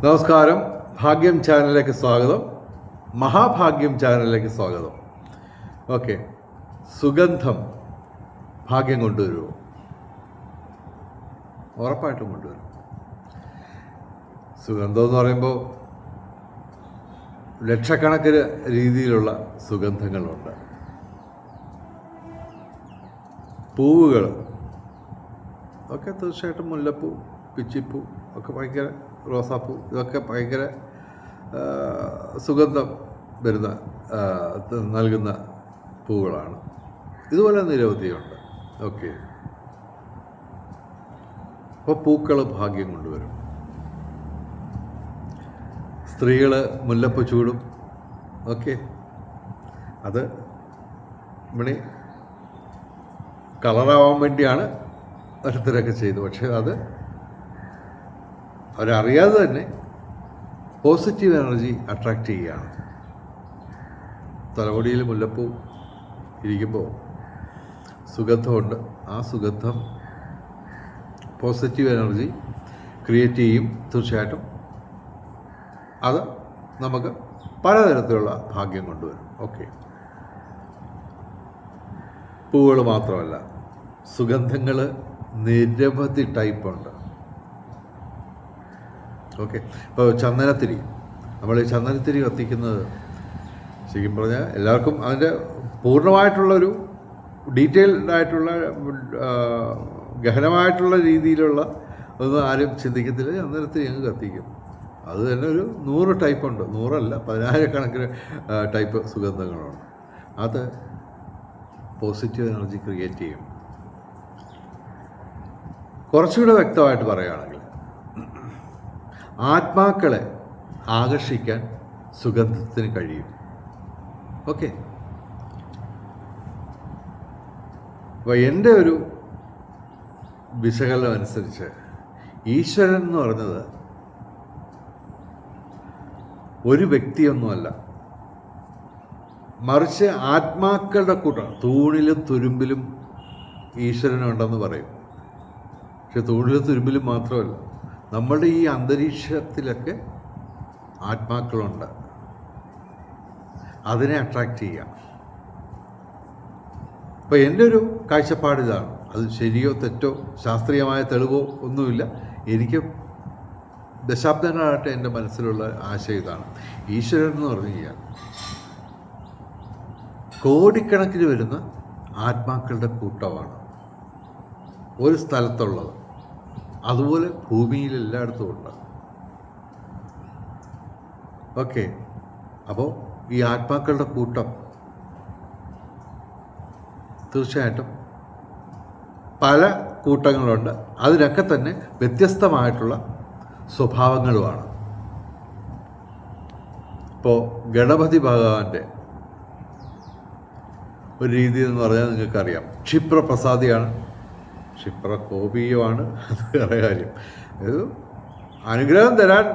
നമസ്കാരം. ഭാഗ്യം ചാനലിലേക്ക് സ്വാഗതം. മഹാഭാഗ്യം ചാനലിലേക്ക് സ്വാഗതം. ഓക്കെ, സുഗന്ധം ഭാഗ്യം കൊണ്ടുവരുമോ? ഉറപ്പായിട്ടും കൊണ്ടുവരും. സുഗന്ധം എന്ന് പറയുമ്പോൾ ലക്ഷക്കണക്കിന് രീതിയിലുള്ള സുഗന്ധങ്ങളുണ്ട്. പൂവുകൾ ഒക്കെ തീർച്ചയായിട്ടും മുല്ലപ്പൂ, പിച്ചിപ്പൂ ഒക്കെ ഭയങ്കര, റോസാപ്പൂ ഇതൊക്കെ ഭയങ്കര സുഗന്ധം വരുന്ന നൽകുന്ന പൂവുകളാണ്. ഇതുപോലെ നിരവധിയുണ്ട്. ഓക്കെ, അപ്പോൾ പൂക്കൾ ഭാഗ്യം കൊണ്ടുവരും. സ്ത്രീകൾ മുല്ലപ്പൂ ചൂടും. ഓക്കെ, അത് ഇവിടെ കളറാവാൻ വേണ്ടിയാണ് ഓരോരുത്തരൊക്കെ ചെയ്തു. പക്ഷേ അത് അവരറിയാതെ തന്നെ പോസിറ്റീവ് എനർജി അട്രാക്റ്റ് ചെയ്യുകയാണ്. തലമുടിയിൽ മുല്ലപ്പൂ ഇരിക്കുമ്പോൾ സുഗന്ധമുണ്ട്. ആ സുഗന്ധം പോസിറ്റീവ് എനർജി ക്രിയേറ്റ് ചെയ്യും. തീർച്ചയായിട്ടും അത് നമുക്ക് പലതരത്തിലുള്ള ഭാഗ്യം കൊണ്ടുവരും. ഓക്കെ, പൂവുകൾ മാത്രമല്ല, സുഗന്ധങ്ങൾ നിരവധി ടൈപ്പുണ്ട്. ഓക്കെ, ഇപ്പോൾ ചന്ദനത്തിരി, നമ്മൾ ഈ ചന്ദനത്തിരി കത്തിക്കുന്നത് ശരിക്കും പറഞ്ഞാൽ എല്ലാവർക്കും അതിൻ്റെ പൂർണ്ണമായിട്ടുള്ളൊരു ഡീറ്റെയിൽഡ് ആയിട്ടുള്ള ഗഹനമായിട്ടുള്ള രീതിയിലുള്ള ഒന്നും ആരും ചിന്തിക്കത്തില്ല. ചന്ദനത്തിരി അങ്ങ് കത്തിക്കും. അത് തന്നെ ഒരു 100 ടൈപ്പുണ്ട്. 100 അല്ല, 10,000 ടൈപ്പ് സുഗന്ധങ്ങളുണ്ട്. അത് പോസിറ്റീവ് എനർജി ക്രിയേറ്റ് ചെയ്യും. കുറച്ചുകൂടെ വ്യക്തമായിട്ട് പറയുകയാണെങ്കിൽ, ആത്മാക്കളെ ആകർഷിക്കാൻ സുഗന്ധത്തിന് കഴിയും. ഓക്കെ, അപ്പോൾ എൻ്റെ ഒരു വിശകലനം അനുസരിച്ച് ഈശ്വരൻ എന്ന് പറഞ്ഞത് ഒരു വ്യക്തിയൊന്നുമല്ല, മറിച്ച് ആത്മാക്കളുടെ കൂട്ടം. തൂണിലും തുരുമ്പിലും ഈശ്വരനുണ്ടെന്ന് പറയും. പക്ഷെ തൂണിലും തുരുമ്പിലും മാത്രമല്ല, നമ്മളുടെ ഈ അന്തരീക്ഷത്തിലൊക്കെ ആത്മാക്കളുണ്ട്. അതിനെ അട്രാക്റ്റ് ചെയ്യാം. അപ്പോൾ എൻ്റെ ഒരു കാഴ്ചപ്പാട് ഇതാണ്. അത് ശരിയോ തെറ്റോ ശാസ്ത്രീയമായ തെളിവോ ഒന്നുമില്ല. എനിക്ക് ദശാബ്ദങ്ങളായിട്ട് എൻ്റെ മനസ്സിലുള്ള ആശയം ഇതാണ്. ഈശ്വരൻ എന്ന് പറഞ്ഞു കഴിഞ്ഞാൽ കോടിക്കണക്കിന് വരുന്ന ആത്മാക്കളുടെ കൂട്ടമാണ് ഒരു സ്ഥലത്തുള്ളത്. അതുപോലെ ഭൂമിയിൽ എല്ലായിടത്തും ഉണ്ട്. ഓക്കെ, അപ്പോൾ ഈ ആത്മാക്കളുടെ കൂട്ടം തീർച്ചയായിട്ടും പല കൂട്ടങ്ങളുണ്ട്. അതിനൊക്കെ തന്നെ വ്യത്യസ്തമായിട്ടുള്ള സ്വഭാവങ്ങളുമാണ്. ഇപ്പോൾ ഗണപതി ഭഗവാന്റെ ഒരു രീതി എന്ന് പറഞ്ഞാൽ നിങ്ങൾക്കറിയാം, ക്ഷിപ്രപ്രസാദിയാണ്, ക്ഷിപ്രകോപീയമാണ്. അത് വേറെ കാര്യം. ഇത് അനുഗ്രഹം തരാൻ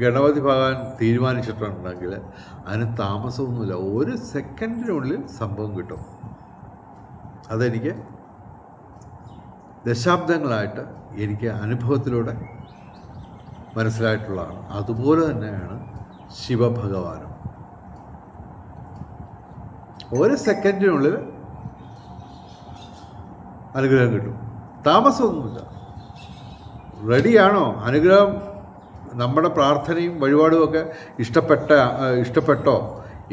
ഗണപതി ഭഗവാൻ തീരുമാനിച്ചിട്ടുണ്ടെങ്കിൽ അതിന് താമസമൊന്നുമില്ല. 1 സെക്കൻഡിനുള്ളിൽ സംഭവം കിട്ടും. അതെനിക്ക് ദശാബ്ദങ്ങളായിട്ട് എനിക്ക് അനുഭവത്തിലൂടെ മനസ്സിലായിട്ടുള്ളതാണ്. അതുപോലെ തന്നെയാണ് ശിവഭഗവാനും. 1 സെക്കൻഡിനുള്ളിൽ അനുഗ്രഹം കിട്ടും. താമസമൊന്നുമില്ല. റെഡിയാണോ? അനുഗ്രഹം, നമ്മുടെ പ്രാർത്ഥനയും വഴിപാടുമൊക്കെ ഇഷ്ടപ്പെട്ടോ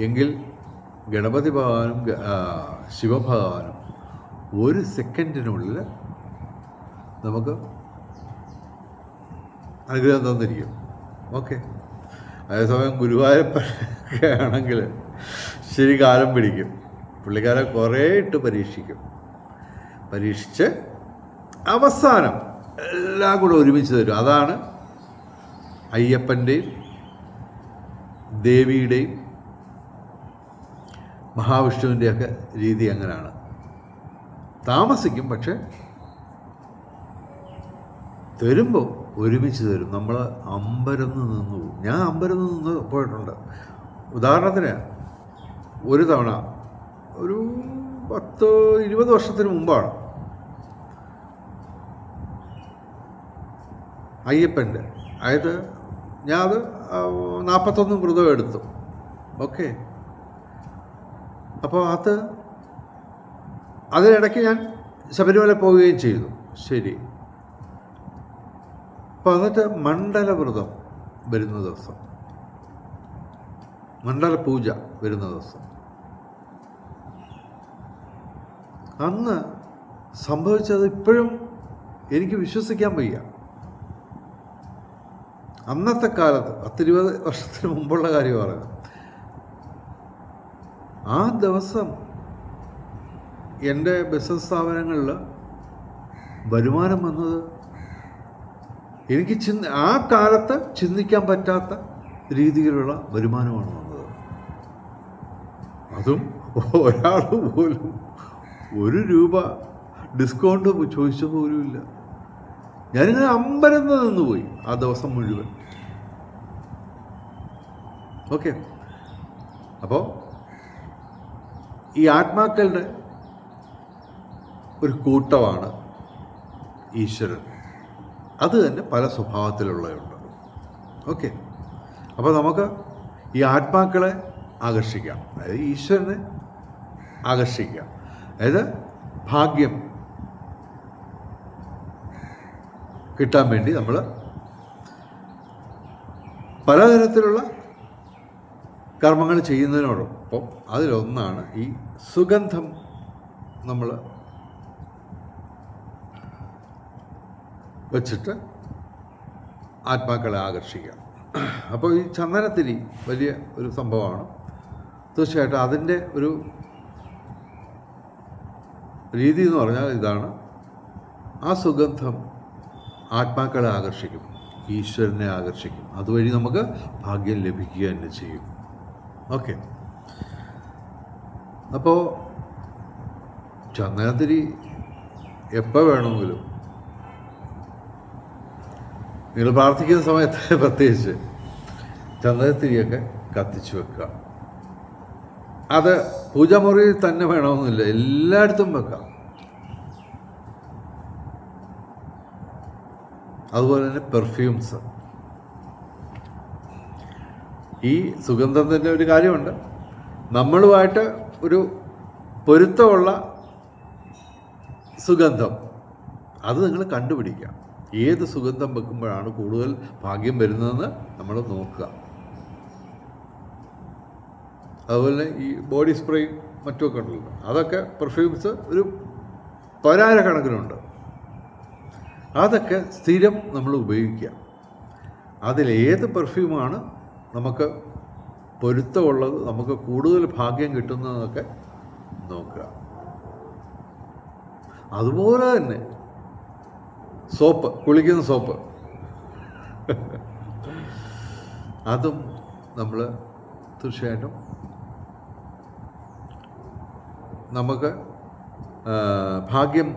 എങ്കിൽ ഗണപതി ഭഗവാനും ശിവഭഗവാനും 1 സെക്കൻഡിനുള്ളിൽ നമുക്ക് അനുഗ്രഹം തന്നിരിക്കും. ഓക്കെ, അതേസമയം ഗുരുവായൂരപ്പനൊക്കെ ആണെങ്കിൽ ശരി കാലം പിടിക്കും. പുള്ളിക്കാരെ കുറേ ഇട്ട് പരീക്ഷിച്ച് അവസാനം എല്ലാം കൂടെ ഒരുമിച്ച് തരും. അതാണ് അയ്യപ്പൻ്റെയും ദേവിയുടെയും മഹാവിഷ്ണുവിൻ്റെയൊക്കെ രീതി. അങ്ങനെയാണ്. താമസിക്കും, പക്ഷെ തരുമ്പോൾ ഒരുമിച്ച് തരും. നമ്മൾ അമ്പരന്ന് നിന്നു പോകും. ഞാൻ അമ്പരന്ന് നിന്ന് പോയിട്ടുണ്ട്. ഉദാഹരണത്തിന് ഒരു തവണ ഒരു 10-20 വർഷത്തിന് മുമ്പാണ് അയ്യപ്പൻ്റെ, അതായത് ഞാൻ അത് 41 വ്രതം എടുത്തു. ഓക്കെ. അപ്പോൾ അതിനിടയ്ക്ക് ഞാൻ ശബരിമല പോവുകയും ചെയ്തു. ശരി. അപ്പോൾ എന്നിട്ട് മണ്ഡലവ്രതം വരുന്ന ദിവസം, മണ്ഡല പൂജ വരുന്ന ദിവസം, അന്ന് സംഭവിച്ചത് ഇപ്പോഴും എനിക്ക് വിശ്വസിക്കാൻ വയ്യ. അന്നത്തെ കാലത്ത് 10-20 വർഷത്തിന് മുമ്പുള്ള കാര്യം പറയുന്നത്. ആ ദിവസം എൻ്റെ ബിസിനസ് സ്ഥാപനങ്ങളിൽ വരുമാനം വന്നത് എനിക്ക് ആ കാലത്ത് ചിന്തിക്കാൻ പറ്റാത്ത രീതിയിലുള്ള വരുമാനമാണ് വന്നത്. അതും ഒരാൾ പോലും 1 രൂപ ഡിസ്കൗണ്ട് ചോദിച്ച പോലുമില്ല. ഞാനിങ്ങനെ അമ്പരന്ന് നിന്നുപോയി ആ ദിവസം മുഴുവൻ. ഓക്കെ. അപ്പോൾ ഈ ആത്മാക്കളുടെ ഒരു കൂട്ടമാണ് ഈശ്വരൻ. അത് തന്നെ പല സ്വഭാവത്തിലുള്ളതുണ്ട്. ഓക്കെ. അപ്പോൾ നമുക്ക് ഈ ആത്മാക്കളെ ആകർഷിക്കാം, അതായത് ഈശ്വരനെ ആകർഷിക്കാം, അതായത് ഭാഗ്യം കിട്ടാൻ വേണ്ടി നമ്മൾ പലതരത്തിലുള്ള കർമ്മങ്ങൾ ചെയ്യുന്നതിനോടൊപ്പം അതിലൊന്നാണ് ഈ സുഗന്ധം നമ്മൾ വച്ചിട്ട് ആത്മാക്കളെ ആകർഷിക്കാം. അപ്പോൾ ഈ ചന്ദനത്തിരി വലിയ ഒരു സംഭവമാണ്. തീർച്ചയായിട്ടും അതിൻ്റെ ഒരു രീതി എന്ന് പറഞ്ഞാൽ ഇതാണ്. ആ സുഗന്ധം ആത്മാക്കളെ ആകർഷിക്കും, ഈശ്വരനെ ആകർഷിക്കും. അതുവഴി നമുക്ക് ഭാഗ്യം ലഭിക്കുക തന്നെ ചെയ്യും. ഓക്കെ. അപ്പോൾ ചന്ദനത്തിരി എപ്പോൾ വേണമെങ്കിലും നിങ്ങൾ പ്രാർത്ഥിക്കുന്ന സമയത്ത് പ്രത്യേകിച്ച് ചന്ദനത്തിരിയൊക്കെ കത്തിച്ചു വെക്കുക. അത് പൂജാമുറിയിൽ തന്നെ വേണമെന്നില്ല, എല്ലായിടത്തും വെക്കാം. അതുപോലെ തന്നെ പെർഫ്യൂംസ്. ഈ സുഗന്ധത്തിൻ്റെ ഒരു കാര്യമുണ്ട്. നമ്മളുമായിട്ട് ഒരു പൊരുത്തമുള്ള സുഗന്ധം അത് നിങ്ങൾ കണ്ടുപിടിക്കുക. ഏത് സുഗന്ധം വെക്കുമ്പോഴാണ് കൂടുതൽ ഭാഗ്യം വരുന്നതെന്ന് നമ്മൾ നോക്കുക. അതുപോലെ ഈ ബോഡി സ്പ്രേയും മറ്റുമൊക്കെ ഉണ്ടല്ലോ, അതൊക്കെ പെർഫ്യൂംസ് ഒരു 1000 കണക്കിനുണ്ട്. അതൊക്കെ സ്ഥിരം നമ്മൾ ഉപയോഗിക്കുക. അതിലേത് പെർഫ്യൂമാണ് നമുക്ക് പൊരുത്തമുള്ളത്, നമുക്ക് കൂടുതൽ ഭാഗ്യം കിട്ടുന്നതൊക്കെ നോക്കുക. അതുപോലെ തന്നെ സോപ്പ്, കുളിക്കുന്ന സോപ്പ്, അതും നമ്മൾ തീർച്ചയായിട്ടും നമുക്ക് ഭാഗ്യം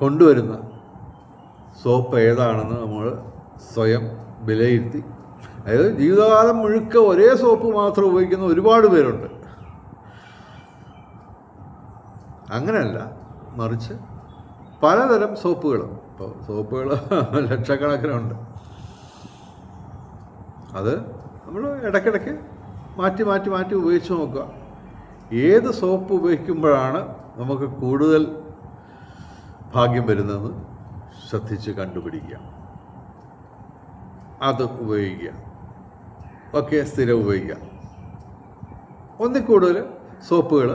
കൊണ്ടുവരുന്ന സോപ്പ് ഏതാണെന്ന് നമ്മൾ സ്വയം വിലയിരുത്തി, അതായത് ജീവിതകാലം മുഴുക്ക ഒരേ സോപ്പ് മാത്രം ഉപയോഗിക്കുന്ന ഒരുപാട് പേരുണ്ട്. അങ്ങനെയല്ല, മറിച്ച് പലതരം സോപ്പുകൾ. ഇപ്പോൾ സോപ്പുകൾ ലക്ഷക്കണക്കിനുണ്ട്. അത് നമ്മൾ ഇടയ്ക്കിടയ്ക്ക് മാറ്റി മാറ്റി മാറ്റി ഉപയോഗിച്ച് നോക്കുക. ഏത് സോപ്പ് ഉപയോഗിക്കുമ്പോഴാണ് നമുക്ക് കൂടുതൽ ഭാഗ്യം വരുന്നതെന്ന് ശ്രദ്ധിച്ച് കണ്ടുപിടിക്കുക, അത് ഉപയോഗിക്കുക. ഒക്കെ സ്ഥിരം ഉപയോഗിക്കുക. ഒന്നിൽ കൂടുതൽ സോപ്പുകൾ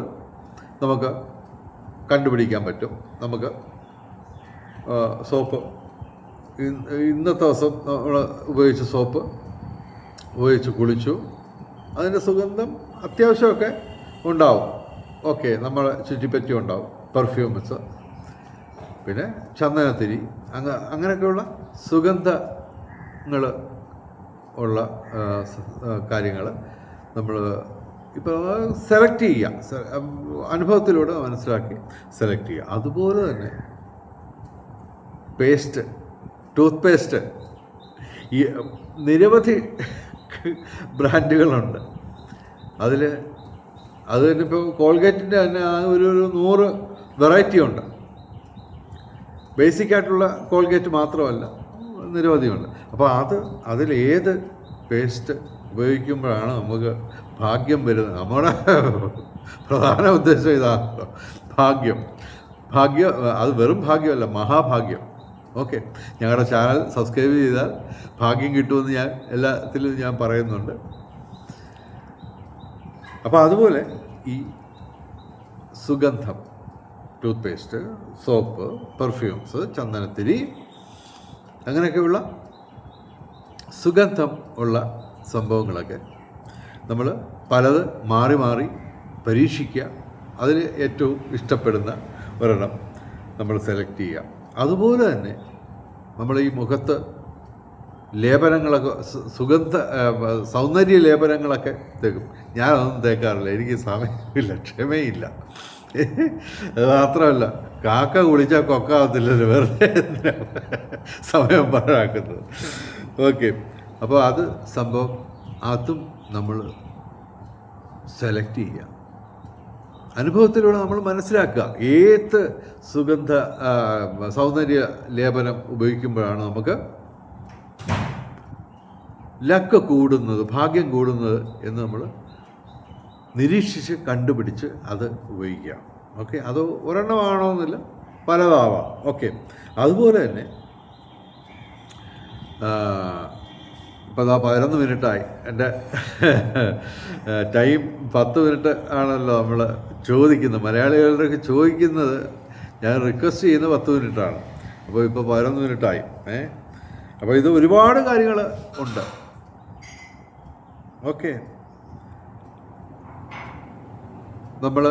നമുക്ക് കണ്ടുപിടിക്കാൻ പറ്റും. നമുക്ക് സോപ്പ് ഇന്നത്തെ ദിവസം നമ്മൾ ഉപയോഗിച്ച സോപ്പ് ഉപയോഗിച്ച് കുളിച്ചു, അതിൻ്റെ സുഗന്ധം അത്യാവശ്യമൊക്കെ ഉണ്ടാവും. ഓക്കെ, നമ്മളെ ചുറ്റിപ്പറ്റി ഉണ്ടാവും. പെർഫ്യൂംസ്, പിന്നെ ചന്ദനത്തിരി, അങ്ങനെയൊക്കെയുള്ള സുഗന്ധങ്ങൾ ഉള്ള കാര്യങ്ങൾ നമ്മൾ ഇപ്പോൾ സെലക്ട് ചെയ്യുക, അനുഭവത്തിലൂടെ മനസ്സിലാക്കി സെലക്ട് ചെയ്യുക. അതുപോലെ തന്നെ പേസ്റ്റ്, ടൂത്ത് പേസ്റ്റ്, ഈ നിരവധി ബ്രാൻഡുകളുണ്ട്. അത് തന്നെ ഇപ്പോൾ കോൾഗേറ്റിൻ്റെ തന്നെ ഒരു 100 വെറൈറ്റി ഉണ്ട്. ബേസിക്കായിട്ടുള്ള കോൾഗേറ്റ് മാത്രമല്ല, നിരവധിയുണ്ട്. അപ്പോൾ അതിലേത് പേസ്റ്റ് ഉപയോഗിക്കുമ്പോഴാണ് നമുക്ക് ഭാഗ്യം വരുന്നത്. നമ്മുടെ പ്രധാന ഉദ്ദേശം ഇതാണല്ലോ, ഭാഗ്യം. അത് വെറും ഭാഗ്യമല്ല, മഹാഭാഗ്യം. ഓക്കെ, ഞങ്ങളുടെ ചാനൽ സബ്സ്ക്രൈബ് ചെയ്താൽ ഭാഗ്യം കിട്ടുമെന്ന് ഞാൻ എല്ലാത്തിലും ഞാൻ പറയുന്നുണ്ട്. അപ്പോൾ അതുപോലെ ഈ സുഗന്ധം, ടൂത്ത് പേസ്റ്റ്, സോപ്പ്, പെർഫ്യൂംസ്, ചന്ദനത്തിരി, അങ്ങനെയൊക്കെയുള്ള സുഗന്ധം ഉള്ള സംഭവങ്ങളൊക്കെ നമ്മൾ പലത് മാറി മാറി പരീക്ഷിക്കുക. അതിൽ ഏറ്റവും ഇഷ്ടപ്പെടുന്ന ഒരെണ്ണം നമ്മൾ സെലക്ട് ചെയ്യുക. അതുപോലെ തന്നെ നമ്മൾ ഈ മുഖത്ത് ലേപനങ്ങളൊക്കെ, സൗന്ദര്യ ലേപനങ്ങളൊക്കെ തേക്കും. ഞാനതൊന്നും തേക്കാറില്ല, എനിക്ക് സമയമില്ല, ക്ഷമയില്ല. അത് മാത്രമല്ല, കാക്ക കുളിച്ചാൽ കൊക്കാവത്തില്ലല്ലോ, വെറുതെ സമയം പാഴാക്കുന്നത്. ഓക്കെ, അപ്പോൾ സംഭവം അതും നമ്മൾ സെലക്ട് ചെയ്യുക. അനുഭവത്തിലൂടെ നമ്മൾ മനസ്സിലാക്കുക ഏത് സൗന്ദര്യ ലേപനം ഉപയോഗിക്കുമ്പോഴാണ് നമുക്ക് ലക്ക് കൂടുന്നത്, ഭാഗ്യം കൂടുന്നത് എന്ന് നമ്മൾ നിരീക്ഷിച്ച് കണ്ടുപിടിച്ച് അത് ഉപയോഗിക്കുക. ഓക്കെ, അത് ഒരെണ്ണമാണോന്നില്ല, പലതാവാം. ഓക്കെ, അതുപോലെ തന്നെ ഇപ്പോൾ 11 മിനിറ്റായി. എൻ്റെ ടൈം 10 മിനിറ്റ് ആണല്ലോ നമ്മൾ ചോദിക്കുന്നത്, മലയാളികളുടെയൊക്കെ ചോദിക്കുന്നത്. ഞാൻ റിക്വസ്റ്റ് ചെയ്യുന്നത് 10 മിനിറ്റാണ്. അപ്പോൾ ഇപ്പോൾ 11 മിനിറ്റായി. അപ്പോൾ ഇത് ഒരുപാട് കാര്യങ്ങൾ ഉണ്ട്. ഓക്കെ, നമ്മൾ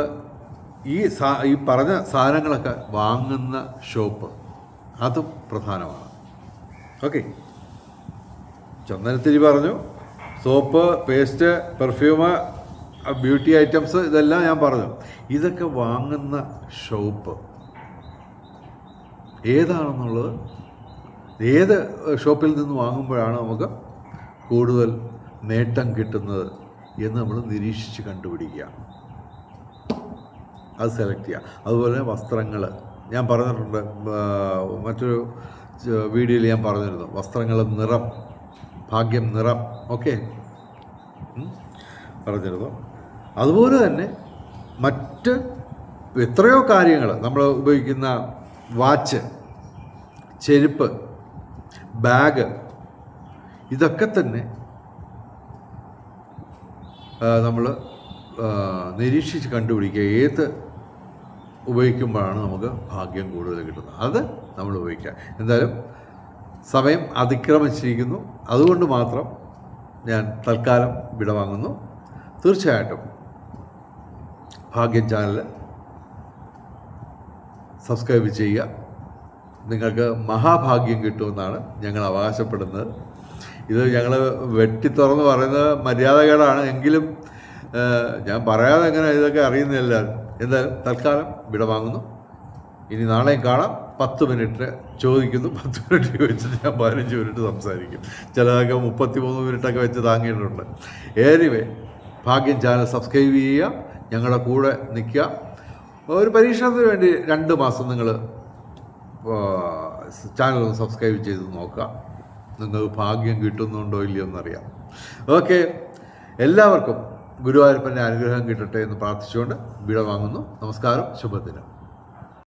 ഈ പറഞ്ഞ സാധനങ്ങളൊക്കെ വാങ്ങുന്ന ഷോപ്പ്, അതും പ്രധാനമാണ്. ഓക്കെ, ചന്ദനത്തിരി പറഞ്ഞു, soap, paste, perfume, beauty items, ഇതെല്ലാം ഞാൻ പറഞ്ഞു. ഇതൊക്കെ വാങ്ങുന്ന ഷോപ്പ് ഏതാണെന്നുള്ളത്, ഏത് ഷോപ്പിൽ നിന്ന് വാങ്ങുമ്പോഴാണ് നമുക്ക് കൂടുതൽ നേട്ടം കിട്ടുന്നത് എന്ന് നമ്മൾ നിരീക്ഷിച്ച് കണ്ടുപിടിക്കുക, അത് സെലക്ട് ചെയ്യുക. അതുപോലെ വസ്ത്രങ്ങൾ ഞാൻ പറഞ്ഞിട്ടുണ്ട്, മറ്റൊരു വീഡിയോയിൽ ഞാൻ പറഞ്ഞിരുന്നു, വസ്ത്രങ്ങൾ നിറം, ഭാഗ്യം നിറം, ഓക്കെ പറഞ്ഞിരുന്നു. അതുപോലെ തന്നെ മറ്റ് എത്രയോ കാര്യങ്ങൾ നമ്മൾ ഉപയോഗിക്കുന്ന വാച്ച്, ചെരുപ്പ്, ബാഗ്, ഇതൊക്കെ തന്നെ നമ്മൾ നിരീക്ഷിച്ച് കണ്ടുപിടിക്കുക ഏത് ഉപയോഗിക്കുമ്പോഴാണ് നമുക്ക് ഭാഗ്യം കൂടുതൽ കിട്ടുന്നത്, അത് നമ്മൾ ഉപയോഗിക്കുക. എന്തായാലും സമയം അതിക്രമിച്ചിരിക്കുന്നു, അതുകൊണ്ട് മാത്രം ഞാൻ തൽക്കാലം വിടവാങ്ങുന്നു. തീർച്ചയായിട്ടും ഭാഗ്യം ചാനൽ സബ്സ്ക്രൈബ് ചെയ്യുക. നിങ്ങൾക്ക് മഹാഭാഗ്യം കിട്ടുമെന്നാണ് ഞങ്ങൾ അവകാശപ്പെടുന്നത്. ഇത് ഞങ്ങൾ വെട്ടിത്തുറന്ന് പറയുന്നത് മര്യാദകേടാണ്, എങ്കിലും ഞാൻ പറയാതെ എങ്ങനെ ഇതൊക്കെ അറിയുന്നില്ല. എന്തായാലും തൽക്കാലം വിടവാങ്ങുന്നു. ഇനി നാളെയും കാണാം. 10 മിനിറ്റ് ചോദിക്കുന്നു, 10 മിനിറ്റ് ചോദിച്ചിട്ട് ഞാൻ 15 മിനിറ്റ് സംസാരിക്കും. ചിലതൊക്കെ 33 മിനിറ്റൊക്കെ വെച്ച് താങ്ങിയിട്ടുണ്ട്. എനിവേ, ഭാഗ്യം ചാനൽ സബ്സ്ക്രൈബ് ചെയ്യുക, ഞങ്ങളുടെ കൂടെ നിൽക്കുക. ഒരു പരീക്ഷണത്തിന് വേണ്ടി 2 മാസം നിങ്ങൾ ചാനൽ ഒന്ന് സബ്സ്ക്രൈബ് ചെയ്ത് നോക്കുക. നിങ്ങൾക്ക് ഭാഗ്യം കിട്ടുന്നുണ്ടോ ഇല്ലയോ എന്നറിയാം. ഓക്കെ, എല്ലാവർക്കും ഗുരുവായൂരപ്പൻ്റെ അനുഗ്രഹം കിട്ടട്ടെ എന്ന് പ്രാർത്ഥിച്ചുകൊണ്ട് വിടവാങ്ങുന്നു. നമസ്കാരം, ശുഭദിനം.